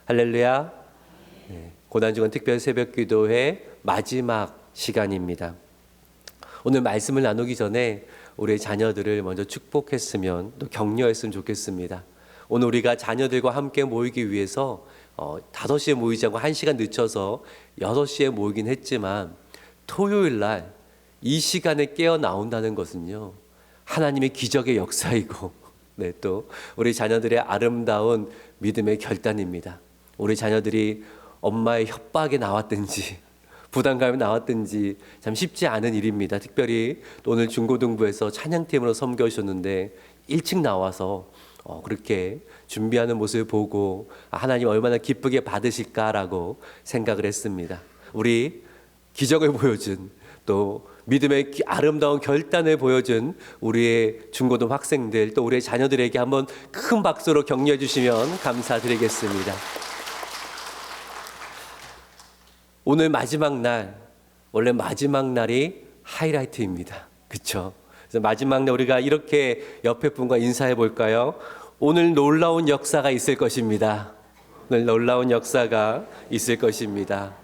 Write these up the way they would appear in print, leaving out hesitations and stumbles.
할렐루야. 고난주간 특별 새벽 기도회 마지막 시간입니다. 오늘 말씀을 나누기 전에 우리 자녀들을 먼저 축복했으면 또 격려했으면 좋겠습니다. 오늘 우리가 자녀들과 함께 모이기 위해서 5시에 모이지 않고 1시간 늦춰서 6시에 모이긴 했지만 토요일 날 이 시간에 깨어 나온다는 것은요, 하나님의 기적의 역사이고 또 우리 자녀들의 아름다운 믿음의 결단입니다. 우리 자녀들이 엄마의 협박에 나왔든지 부담감에 나왔든지 참 쉽지 않은 일입니다. 특별히 오늘 중고등부에서 찬양팀으로 섬겨주셨는데 일찍 나와서 그렇게 준비하는 모습을 보고 하나님 얼마나 기쁘게 받으실까라고 생각을 했습니다. 우리 기적을 보여준 또 믿음의 아름다운 결단을 보여준 우리의 중고등 학생들 또 우리의 자녀들에게 한번 큰 박수로 격려해 주시면 감사드리겠습니다. 오늘 마지막 날, 원래 마지막 날이 하이라이트입니다. 그렇죠? 그래서 마지막 날 우리가 이렇게 옆에 분과 인사해 볼까요? 오늘 놀라운 역사가 있을 것입니다. 오늘 놀라운 역사가 있을 것입니다.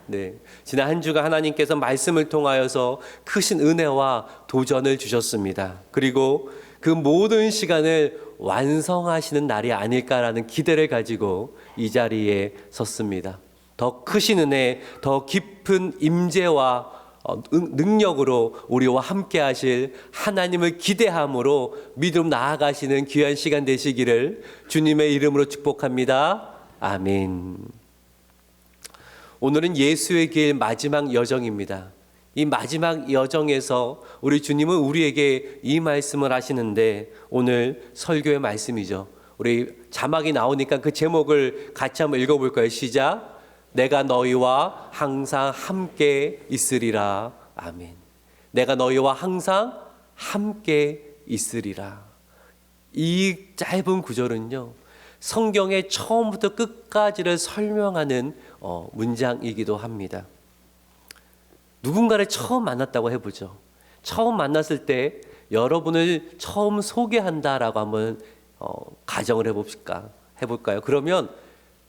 지난 한 주간 하나님께서 말씀을 통하여서 크신 은혜와 도전을 주셨습니다. 그리고 그 모든 시간을 완성하시는 날이 아닐까라는 기대를 가지고 이 자리에 섰습니다. 더 크신 은혜, 더 깊은 임재와 능력으로 우리와 함께 하실 하나님을 기대함으로 믿음 나아가시는 귀한 시간 되시기를 주님의 이름으로 축복합니다. 아멘. 오늘은 예수의 길 마지막 여정입니다. 이 마지막 여정에서 우리 주님은 우리에게 이 말씀을 하시는데 오늘 설교의 말씀이죠. 우리 자막이 나오니까 그 제목을 같이 한번 읽어볼까요? 시작. 내가 너희와 항상 함께 있으리라. 아멘. 내가 너희와 항상 함께 있으리라. 이 짧은 구절은요, 성경의 처음부터 끝까지를 설명하는 문장이기도 합니다. 누군가를 처음 만났다고 해보죠. 처음 만났을 때 여러분을 처음 소개한다라고 한번 가정을 해볼까요? 그러면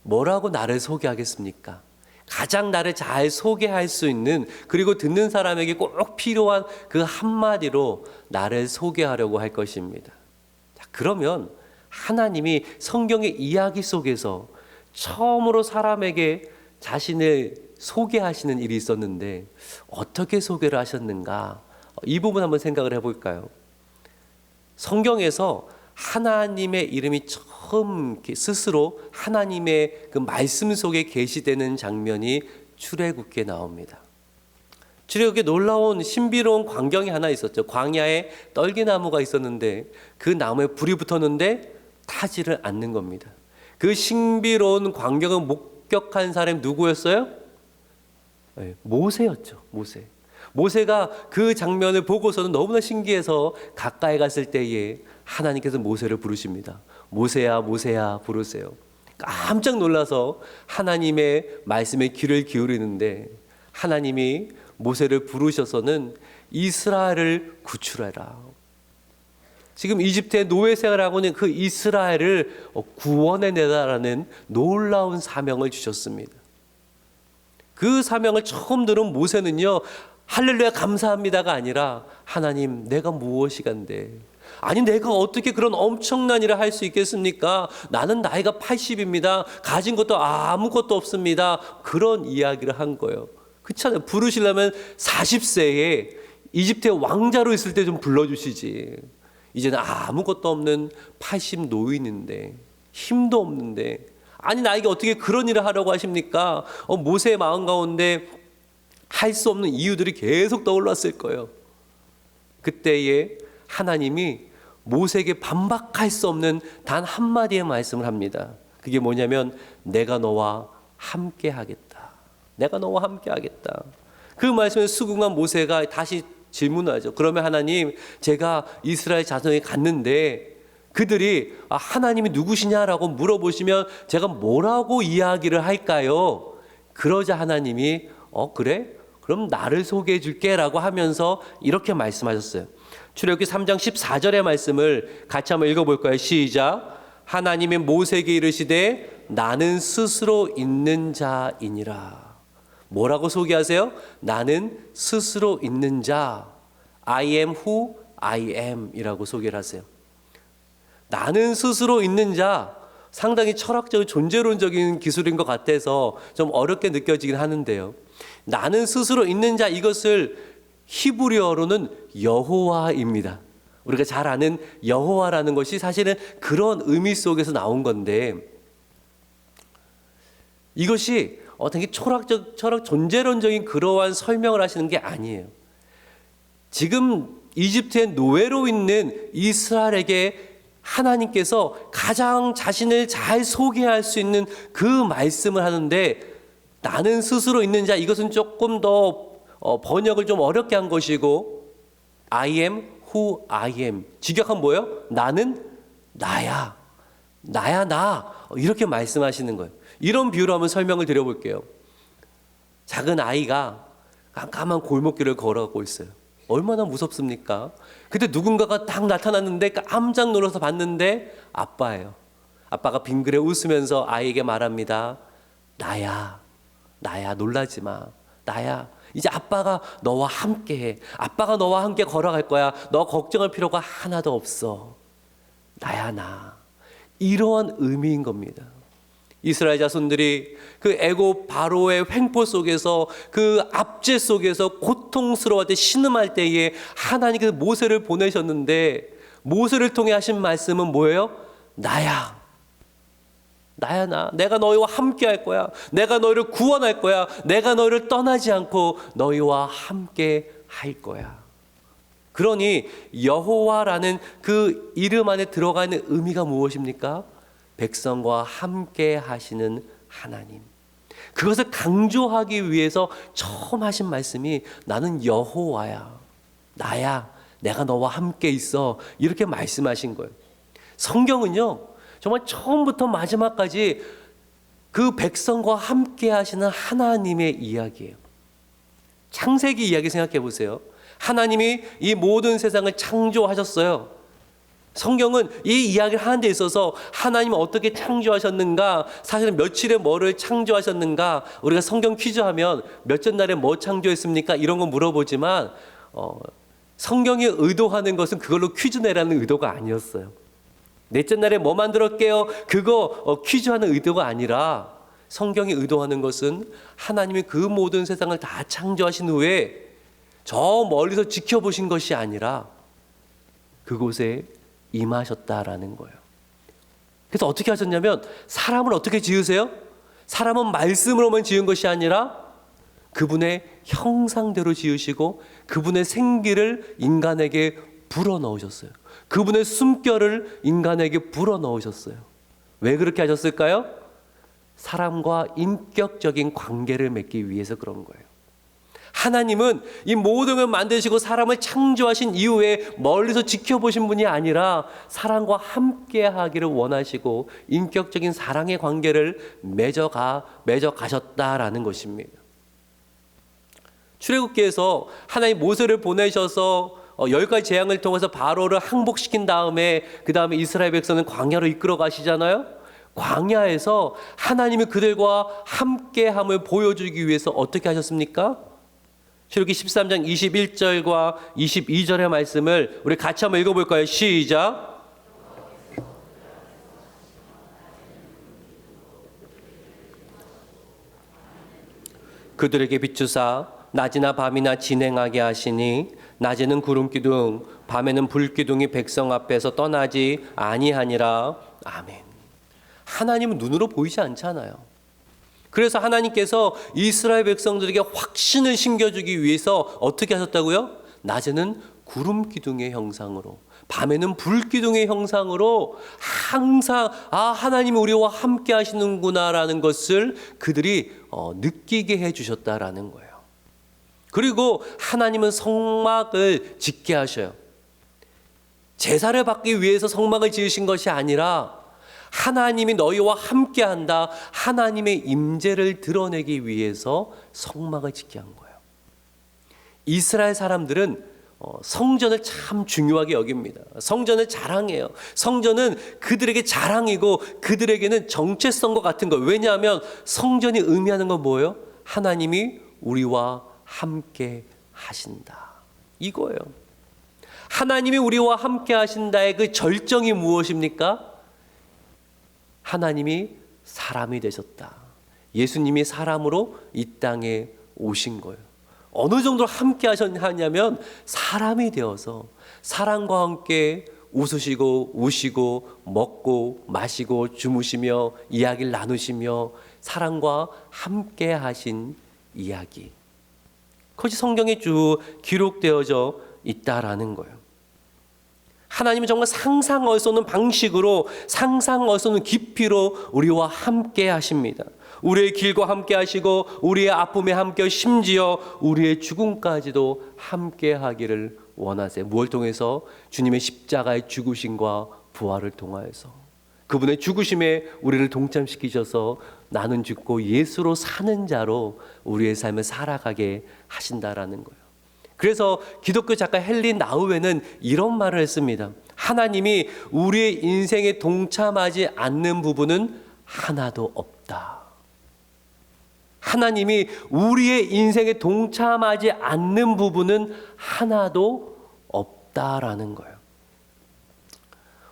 뭐라고 나를 소개하겠습니까? 가장 나를 잘 소개할 수 있는, 그리고 듣는 사람에게 꼭 필요한 그 한마디로 나를 소개하려고 할 것입니다. 자, 그러면 하나님이 성경의 이야기 속에서 처음으로 사람에게 자신을 소개하시는 일이 있었는데 어떻게 소개를 하셨는가? 이 부분 한번 생각을 해볼까요? 성경에서 하나님의 이름이 처음 스스로 하나님의 그 말씀 속에 계시되는 장면이 출애굽기에 나옵니다. 출애굽기에 놀라운 신비로운 광경이 하나 있었죠. 광야에 떨기나무가 있었는데 그 나무에 불이 붙었는데 타지를 않는 겁니다. 그 신비로운 광경을 목격한 사람이 누구였어요? 모세였죠. 모세가 그 장면을 보고서는 너무나 신기해서 가까이 갔을 때에 하나님께서 모세를 부르십니다. 모세야, 모세야 부르세요. 깜짝 놀라서 하나님의 말씀에 귀를 기울이는데 하나님이 모세를 부르셔서는 이스라엘을 구출해라. 지금 이집트의 노예 생활하고 있는 그 이스라엘을 구원해내라라는 놀라운 사명을 주셨습니다. 그 사명을 처음 들은 모세는요, 할렐루야 감사합니다가 아니라 하나님 내가 무엇이간데, 아니 내가 어떻게 그런 엄청난 일을 할 수 있겠습니까? 나는 나이가 80입니다. 가진 것도 아무것도 없습니다. 그런 이야기를 한 거예요. 그렇잖아요. 부르시려면 40세에 이집트의 왕자로 있을 때 좀 불러주시지. 이제는 아무것도 없는 80 노인인데, 힘도 없는데, 아니 나에게 어떻게 그런 일을 하라고 하십니까? 모세의 마음 가운데 할 수 없는 이유들이 계속 떠올랐을 거예요. 그때에 하나님이 모세에게 반박할 수 없는 단 한마디의 말씀을 합니다. 그게 뭐냐면 내가 너와 함께 하겠다. 내가 너와 함께 하겠다. 그 말씀에 수긍한 모세가 다시 질문하죠. 그러면 하나님, 제가 이스라엘 자손에 갔는데 그들이 하나님이 누구시냐라고 물어보시면 제가 뭐라고 이야기를 할까요? 그러자 하나님이 그래? 그럼 나를 소개해 줄게 라고 하면서 이렇게 말씀하셨어요. 출애굽기 3장 14절의 말씀을 같이 한번 읽어볼까요? 시작. 하나님이 모세에게 이르시되 나는 스스로 있는 자이니라. 뭐라고 소개하세요? 나는 스스로 있는 자. I am who I am 이라고 소개를 하세요. 나는 스스로 있는 자. 상당히 철학적, 존재론적인 기술인 것 같아서 좀 어렵게 느껴지긴 하는데요. 나는 스스로 있는 자, 이것을 히브리어로는 여호와입니다. 우리가 잘 아는 여호와라는 것이 사실은 그런 의미 속에서 나온 건데, 이것이 되게 철학 존재론적인 그러한 설명을 하시는 게 아니에요. 지금 이집트의 노예로 있는 이스라엘에게 하나님께서 가장 자신을 잘 소개할 수 있는 그 말씀을 하는데, 나는 스스로 있는 자, 이것은 조금 더 번역을 좀 어렵게 한 것이고, I am who I am. 직역하면 뭐예요? 나는 나야. 나야 나. 이렇게 말씀하시는 거예요. 이런 비유로 한번 설명을 드려볼게요. 작은 아이가 깜깜한 골목길을 걸어가고 있어요. 얼마나 무섭습니까? 그때 누군가가 딱 나타났는데 깜짝 놀라서 봤는데 아빠예요. 아빠가 빙그레 웃으면서 아이에게 말합니다. 나야, 나야, 놀라지 마. 나야. 이제 아빠가 너와 함께해. 아빠가 너와 함께 걸어갈 거야. 너 걱정할 필요가 하나도 없어. 나야, 나. 이러한 의미인 겁니다. 이스라엘 자손들이 그 애굽 바로의 횡포 속에서, 그 압제 속에서 고통스러워할 때, 신음할 때에 하나님께서 모세를 보내셨는데, 모세를 통해 하신 말씀은 뭐예요? 나야. 나야, 나. 내가 너희와 함께 할 거야. 내가 너희를 구원할 거야. 내가 너희를 떠나지 않고 너희와 함께 할 거야. 그러니 여호와라는 그 이름 안에 들어가 있는 의미가 무엇입니까? 백성과 함께 하시는 하나님. 그것을 강조하기 위해서 처음 하신 말씀이 나는 여호와야. 나야. 내가 너와 함께 있어. 이렇게 말씀하신 거예요. 성경은요, 정말 처음부터 마지막까지 그 백성과 함께 하시는 하나님의 이야기예요. 창세기 이야기 생각해 보세요. 하나님이 이 모든 세상을 창조하셨어요. 성경은 이 이야기를 하는 데 있어서 하나님은 어떻게 창조하셨는가, 사실은 며칠에 뭐를 창조하셨는가, 우리가 성경 퀴즈 하면 몇째 날에 뭐 창조했습니까? 이런 거 물어보지만 성경이 의도하는 것은 그걸로 퀴즈 내라는 의도가 아니었어요. 넷째 날에 뭐 만들었게요? 그거 퀴즈하는 의도가 아니라, 성경이 의도하는 것은 하나님이 그 모든 세상을 다 창조하신 후에 저 멀리서 지켜보신 것이 아니라 그곳에 임하셨다라는 거예요. 그래서 어떻게 하셨냐면, 사람을 어떻게 지으세요? 사람은 말씀으로만 지은 것이 아니라 그분의 형상대로 지으시고 그분의 생기를 인간에게 불어넣으셨어요. 그분의 숨결을 인간에게 불어넣으셨어요. 왜 그렇게 하셨을까요? 사람과 인격적인 관계를 맺기 위해서 그런 거예요. 하나님은 이 모든 걸 만드시고 사람을 창조하신 이후에 멀리서 지켜보신 분이 아니라 사람과 함께 하기를 원하시고 인격적인 사랑의 관계를 맺어 가셨다라는 것입니다. 출애굽기에서 하나님 모세를 보내셔서 10가지 재앙을 통해서 바로를 항복시킨 다음에, 그 다음에 이스라엘 백성은 광야로 이끌어 가시잖아요. 광야에서 하나님이 그들과 함께함을 보여주기 위해서 어떻게 하셨습니까? 출애굽기 13장 21절과 22절의 말씀을 우리 같이 한번 읽어볼까요? 시작. 그들에게 비추사 낮이나 밤이나 진행하게 하시니 낮에는 구름기둥 밤에는 불기둥이 백성 앞에서 떠나지 아니하니라. 아멘. 하나님은 눈으로 보이지 않잖아요. 그래서 하나님께서 이스라엘 백성들에게 확신을 심겨주기 위해서 어떻게 하셨다고요? 낮에는 구름기둥의 형상으로, 밤에는 불기둥의 형상으로 항상 하나님이 우리와 함께 하시는구나라는 것을 그들이 느끼게 해주셨다라는 거예요. 그리고 하나님은 성막을 짓게 하셔요. 제사를 받기 위해서 성막을 지으신 것이 아니라 하나님이 너희와 함께한다, 하나님의 임재를 드러내기 위해서 성막을 짓게 한 거예요. 이스라엘 사람들은 성전을 참 중요하게 여깁니다. 성전을 자랑해요. 성전은 그들에게 자랑이고 그들에게는 정체성과 같은 거예요. 왜냐하면 성전이 의미하는 건 뭐예요? 하나님이 우리와 함께 하신다. 이거예요. 하나님이 우리와 함께 하신다의 그 절정이 무엇입니까? 하나님이 사람이 되셨다. 예수님이 사람으로 이 땅에 오신 거예요. 어느 정도로 함께 하셨냐면 사람이 되어서 사람과 함께 웃으시고 우시고 먹고 마시고 주무시며 이야기를 나누시며 사람과 함께 하신 이야기. 그것이 성경에 쭉 기록되어져 있다라는 거예요. 하나님은 정말 상상할 수 없는 방식으로 상상할 수 없는 깊이로 우리와 함께 하십니다. 우리의 길과 함께 하시고 우리의 아픔에 함께 심지어 우리의 죽음까지도 함께 하기를 원하세요. 무엇을 통해서? 주님의 십자가의 죽으심과 부활을 통하여서 그분의 죽으심에 우리를 동참시키셔서 나는 죽고 예수로 사는 자로 우리의 삶을 살아가게 하신다라는 거예요. 그래서 기독교 작가 헨리 나우에는 이런 말을 했습니다. 하나님이 우리의 인생에 동참하지 않는 부분은 하나도 없다. 하나님이 우리의 인생에 동참하지 않는 부분은 하나도 없다라는 거예요.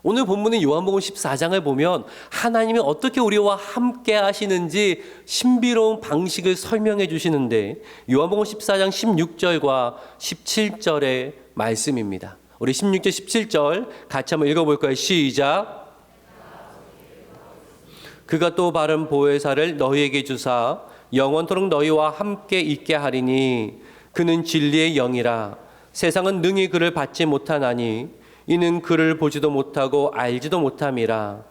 오늘 본문인 요한복음 14장을 보면 하나님이 어떻게 우리와 함께 하시는지 신비로운 방식을 설명해 주시는데 요한복음 14장 16절과 17절의 말씀입니다. 우리 16절 17절 같이 한번 읽어볼까요? 시작. 그가 또 바른 보혜사를 너희에게 주사 영원토록 너희와 함께 있게 하리니 그는 진리의 영이라. 세상은 능히 그를 받지 못하나니 이는 그를 보지도 못하고 알지도 못함이라.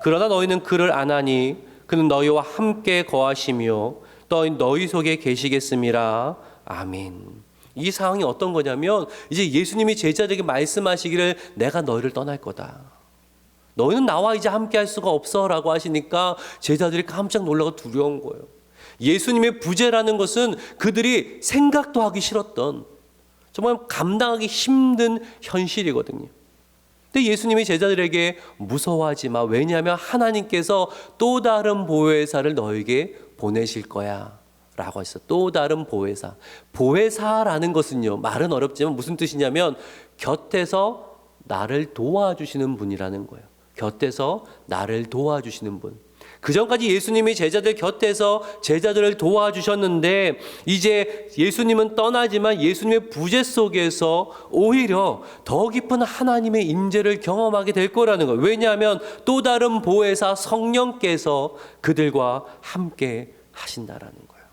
그러나 너희는 그를 아나니 그는 너희와 함께 거하시며 또 너희 속에 계시겠음이라. 아멘. 이 상황이 어떤 거냐면 이제 예수님이 제자들에게 말씀하시기를 내가 너희를 떠날 거다. 너희는 나와 이제 함께 할 수가 없어 라고 하시니까 제자들이 깜짝 놀라고 두려운 거예요. 예수님의 부재라는 것은 그들이 생각도 하기 싫었던 정말 감당하기 힘든 현실이거든요. 근데 예수님이 제자들에게 무서워하지 마. 왜냐하면 하나님께서 또 다른 보혜사를 너에게 보내실 거야 라고 했어. 또 다른 보혜사. 보혜사라는 것은요, 말은 어렵지만 무슨 뜻이냐면 곁에서 나를 도와주시는 분이라는 거예요. 곁에서 나를 도와주시는 분. 그 전까지 예수님이 제자들 곁에서 제자들을 도와주셨는데 이제 예수님은 떠나지만 예수님의 부재 속에서 오히려 더 깊은 하나님의 임재를 경험하게 될 거라는 거예요. 왜냐하면 또 다른 보혜사 성령께서 그들과 함께 하신다라는 거예요.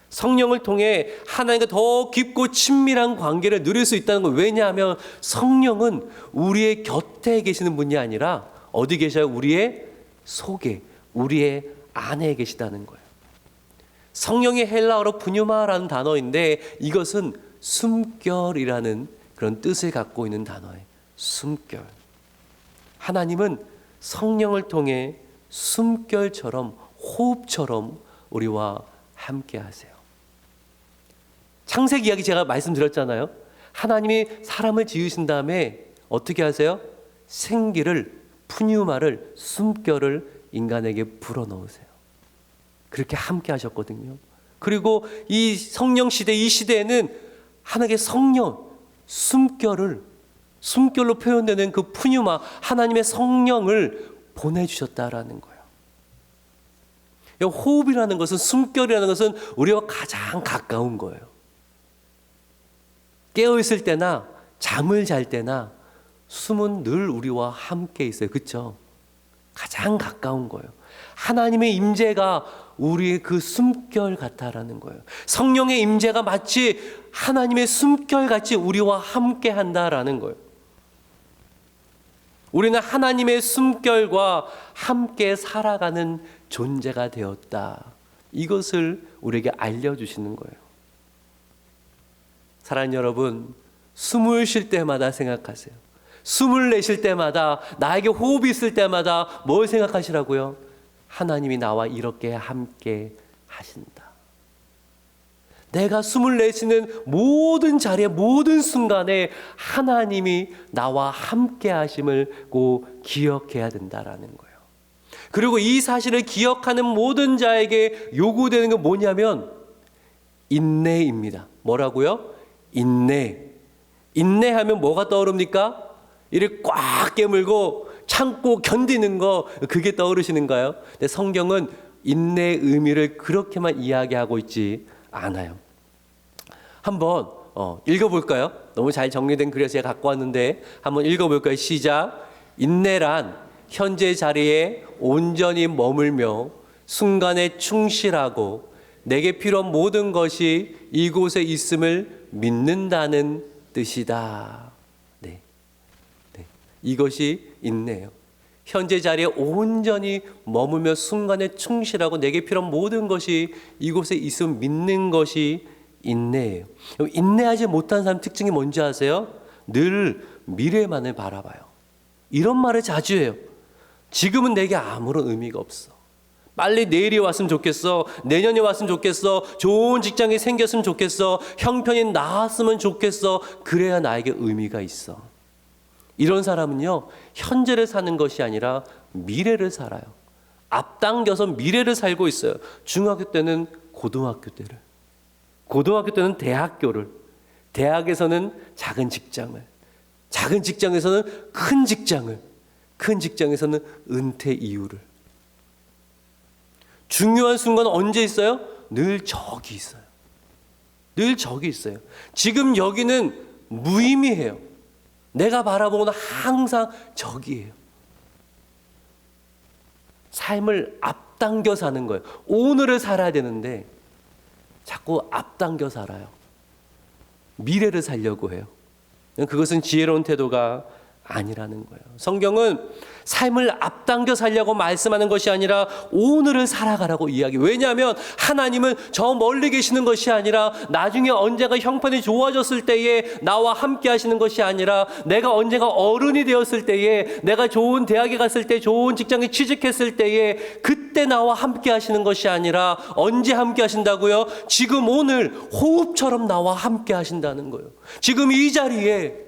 성령을 통해 하나님과 더 깊고 친밀한 관계를 누릴 수 있다는 거예요. 왜냐하면 성령은 우리의 곁에 계시는 분이 아니라 어디 계셔요? 우리의 속에, 우리의 안에 계시다는 거예요. 성령의 헬라어로 푸뉴마라는 단어인데 이것은 숨결이라는 그런 뜻을 갖고 있는 단어예요. 숨결. 하나님은 성령을 통해 숨결처럼 호흡처럼 우리와 함께 하세요. 창세기 이야기 제가 말씀드렸잖아요. 하나님이 사람을 지으신 다음에 어떻게 하세요? 생기를 푸뉴마를 숨결을 인간에게 불어넣으세요. 그렇게 함께 하셨거든요. 그리고 이 성령 시대, 이 시대에는 하나님의 성령, 숨결로 표현되는 그 푸뉴마, 하나님의 성령을 보내주셨다라는 거예요. 호흡이라는 것은, 숨결이라는 것은 우리와 가장 가까운 거예요. 깨어있을 때나 잠을 잘 때나 숨은 늘 우리와 함께 있어요. 그렇죠? 가장 가까운 거예요. 하나님의 임재가 우리의 그 숨결 같다라는 거예요. 성령의 임재가 마치 하나님의 숨결 같이 우리와 함께 한다라는 거예요. 우리는 하나님의 숨결과 함께 살아가는 존재가 되었다. 이것을 우리에게 알려주시는 거예요. 사랑하는 여러분, 숨을 쉴 때마다 생각하세요. 숨을 내쉴 때마다, 나에게 호흡이 있을 때마다 뭘 생각하시라고요? 하나님이 나와 이렇게 함께 하신다. 내가 숨을 내쉬는 모든 자리에, 모든 순간에 하나님이 나와 함께 하심을 꼭 기억해야 된다라는 거예요. 그리고 이 사실을 기억하는 모든 자에게 요구되는 건 뭐냐면 인내입니다. 뭐라고요? 인내. 인내하면 뭐가 떠오릅니까? 이를 꽉 깨물고 참고 견디는 거, 그게 떠오르시는가요? 근데 성경은 인내의 의미를 그렇게만 이야기하고 있지 않아요. 한번 읽어볼까요? 너무 잘 정리된 글에서 제가 갖고 왔는데 한번 읽어볼까요? 시작. 인내란 현재 자리에 온전히 머물며 순간에 충실하고 내게 필요한 모든 것이 이곳에 있음을 믿는다는 뜻이다. 네. 이것이 인내예요. 현재 자리에 온전히 머물며 순간에 충실하고 내게 필요한 모든 것이 이곳에 있음을 믿는 것이 인내예요. 인내하지 못한 사람 특징이 뭔지 아세요? 늘 미래만을 바라봐요. 이런 말을 자주 해요. 지금은 내게 아무런 의미가 없어. 빨리 내일이 왔으면 좋겠어. 내년이 왔으면 좋겠어. 좋은 직장이 생겼으면 좋겠어. 형편이 나았으면 좋겠어. 그래야 나에게 의미가 있어. 이런 사람은요, 현재를 사는 것이 아니라 미래를 살아요. 앞당겨서 미래를 살고 있어요. 중학교 때는 고등학교 때를, 고등학교 때는 대학교를, 대학에서는 작은 직장을, 작은 직장에서는 큰 직장을, 큰 직장에서는 은퇴 이후를. 중요한 순간은 언제 있어요? 늘 저기 있어요. 늘 저기 있어요. 지금 여기는 무의미해요. 내가 바라보는 항상 저기예요. 삶을 앞당겨 사는 거예요. 오늘을 살아야 되는데 자꾸 앞당겨 살아요. 미래를 살려고 해요. 그것은 지혜로운 태도가 아니라는 거예요. 성경은 삶을 앞당겨 살려고 말씀하는 것이 아니라 오늘을 살아가라고 이야기해요. 왜냐하면 하나님은 저 멀리 계시는 것이 아니라 나중에 언젠가 형편이 좋아졌을 때에 나와 함께 하시는 것이 아니라 내가 언젠가 어른이 되었을 때에, 내가 좋은 대학에 갔을 때, 좋은 직장에 취직했을 때에 그때 나와 함께 하시는 것이 아니라 언제 함께 하신다고요? 지금 오늘 호흡처럼 나와 함께 하신다는 거예요. 지금 이 자리에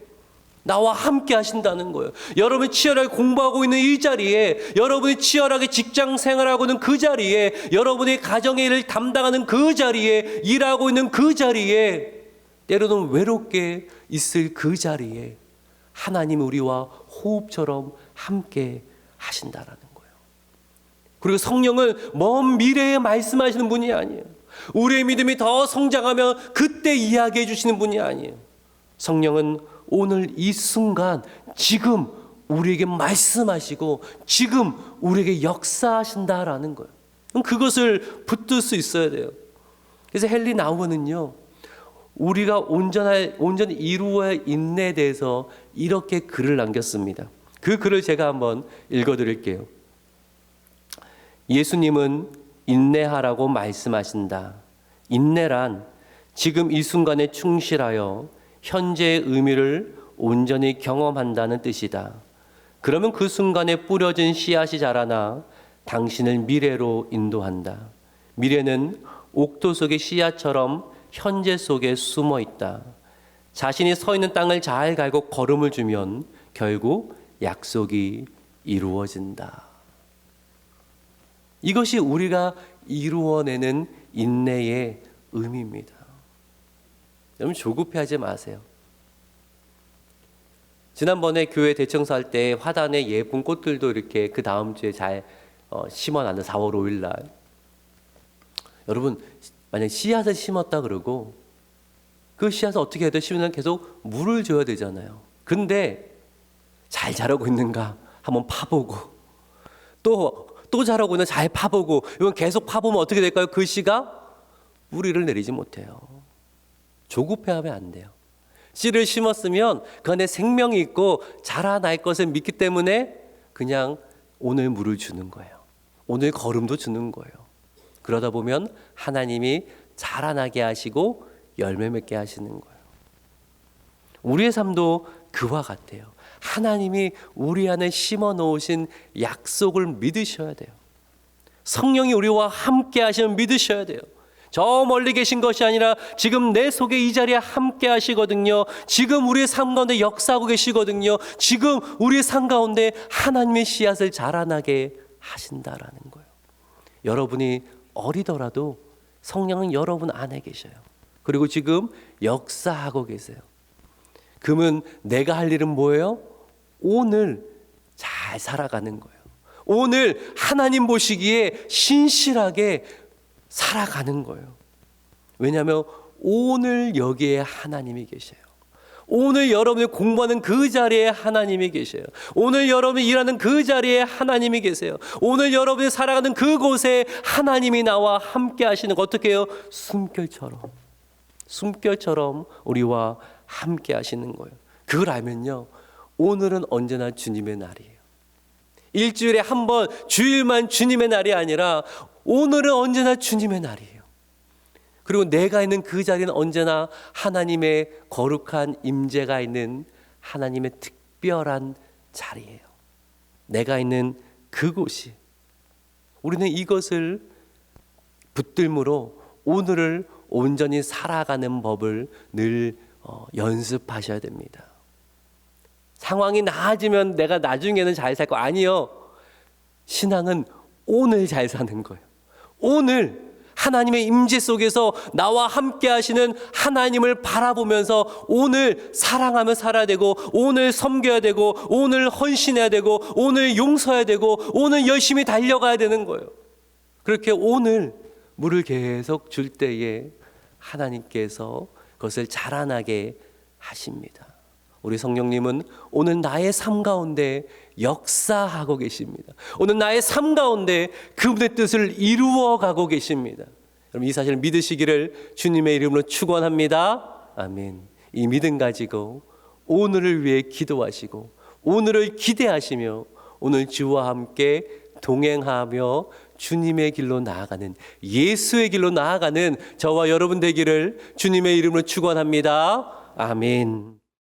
나와 함께 하신다는 거예요. 여러분이 치열하게 공부하고 있는 이 자리에, 여러분이 치열하게 직장 생활하고 있는 그 자리에, 여러분이 가정의 일을 담당하는 그 자리에, 일하고 있는 그 자리에, 때로는 외롭게 있을 그 자리에 하나님이 우리와 호흡처럼 함께 하신다라는 거예요. 그리고 성령은 먼 미래에 말씀하시는 분이 아니에요. 우리의 믿음이 더 성장하면 그때 이야기해 주시는 분이 아니에요. 성령은 오늘 이 순간 지금 우리에게 말씀하시고 지금 우리에게 역사하신다라는 거예요. 그것을 붙들 수 있어야 돼요. 그래서 헨리 나우먼은요, 우리가 온전히 이루어야 인내에 대해서 이렇게 글을 남겼습니다. 그 글을 제가 한번 읽어드릴게요. 예수님은 인내하라고 말씀하신다. 인내란 지금 이 순간에 충실하여 현재의 의미를 온전히 경험한다는 뜻이다. 그러면 그 순간에 뿌려진 씨앗이 자라나 당신을 미래로 인도한다. 미래는 옥토 속의 씨앗처럼 현재 속에 숨어 있다. 자신이 서 있는 땅을 잘 갈고 걸음을 주면 결국 약속이 이루어진다. 이것이 우리가 이루어내는 인내의 의미입니다. 여러분 조급해하지 마세요. 지난번에 교회 대청소할 때 화단에 예쁜 꽃들도 이렇게 그 다음 주에 잘 심어놨는 4월 5일 날. 여러분 만약 씨앗을 심었다 그러고 그 씨앗을 어떻게 해야 돼? 심으면 계속 물을 줘야 되잖아요. 근데 잘 자라고 있는가 한번 파보고 또 자라고 있는 잘 파보고, 이건 계속 파보면 어떻게 될까요? 그 씨가 뿌리를 내리지 못해요. 조급해하면 안 돼요. 씨를 심었으면 그 안에 생명이 있고 자라날 것을 믿기 때문에 그냥 오늘 물을 주는 거예요. 오늘 걸음도 주는 거예요. 그러다 보면 하나님이 자라나게 하시고 열매 맺게 하시는 거예요. 우리의 삶도 그와 같아요. 하나님이 우리 안에 심어 놓으신 약속을 믿으셔야 돼요. 성령이 우리와 함께 하시면 믿으셔야 돼요. 저 멀리 계신 것이 아니라 지금 내 속에 이 자리에 함께 하시거든요. 지금 우리의 삶 가운데 역사하고 계시거든요. 지금 우리의 삶 가운데 하나님의 씨앗을 자라나게 하신다라는 거예요. 여러분이 어리더라도 성령은 여러분 안에 계셔요. 그리고 지금 역사하고 계세요. 그러면 내가 할 일은 뭐예요? 오늘 잘 살아가는 거예요. 오늘 하나님 보시기에 신실하게 살아가는 거예요. 왜냐하면 오늘 여기에 하나님이 계셔요. 오늘 여러분이 공부하는 그 자리에 하나님이 계셔요. 오늘 여러분이 일하는 그 자리에 하나님이 계세요. 오늘 여러분이 살아가는 그곳에 하나님이 나와 함께 하시는 거 어떻게 해요? 숨결처럼 우리와 함께 하시는 거예요. 그걸 알면요, 오늘은 언제나 주님의 날이에요. 일주일에 한 번 주일만 주님의 날이 아니라 오늘은 언제나 주님의 날이에요. 그리고 내가 있는 그 자리는 언제나 하나님의 거룩한 임재가 있는 하나님의 특별한 자리예요. 내가 있는 그곳이. 우리는 이것을 붙들므로 오늘을 온전히 살아가는 법을 늘 연습하셔야 됩니다. 상황이 나아지면 내가 나중에는 잘 살 거 아니요. 신앙은 오늘 잘 사는 거예요. 오늘 하나님의 임재 속에서 나와 함께 하시는 하나님을 바라보면서 오늘 사랑하며 살아야 되고, 오늘 섬겨야 되고, 오늘 헌신해야 되고, 오늘 용서해야 되고, 오늘 열심히 달려가야 되는 거예요. 그렇게 오늘 물을 계속 줄 때에 하나님께서 그것을 자라나게 하십니다. 우리 성령님은 오늘 나의 삶 가운데 역사하고 계십니다. 오늘 나의 삶 가운데 그분의 뜻을 이루어가고 계십니다. 여러분, 이 사실을 믿으시기를 주님의 이름으로 축원합니다. 아멘. 이 믿음 가지고 오늘을 위해 기도하시고 오늘을 기대하시며 오늘 주와 함께 동행하며 주님의 길로 나아가는, 예수의 길로 나아가는 저와 여러분 되기를 주님의 이름으로 축원합니다. 아멘.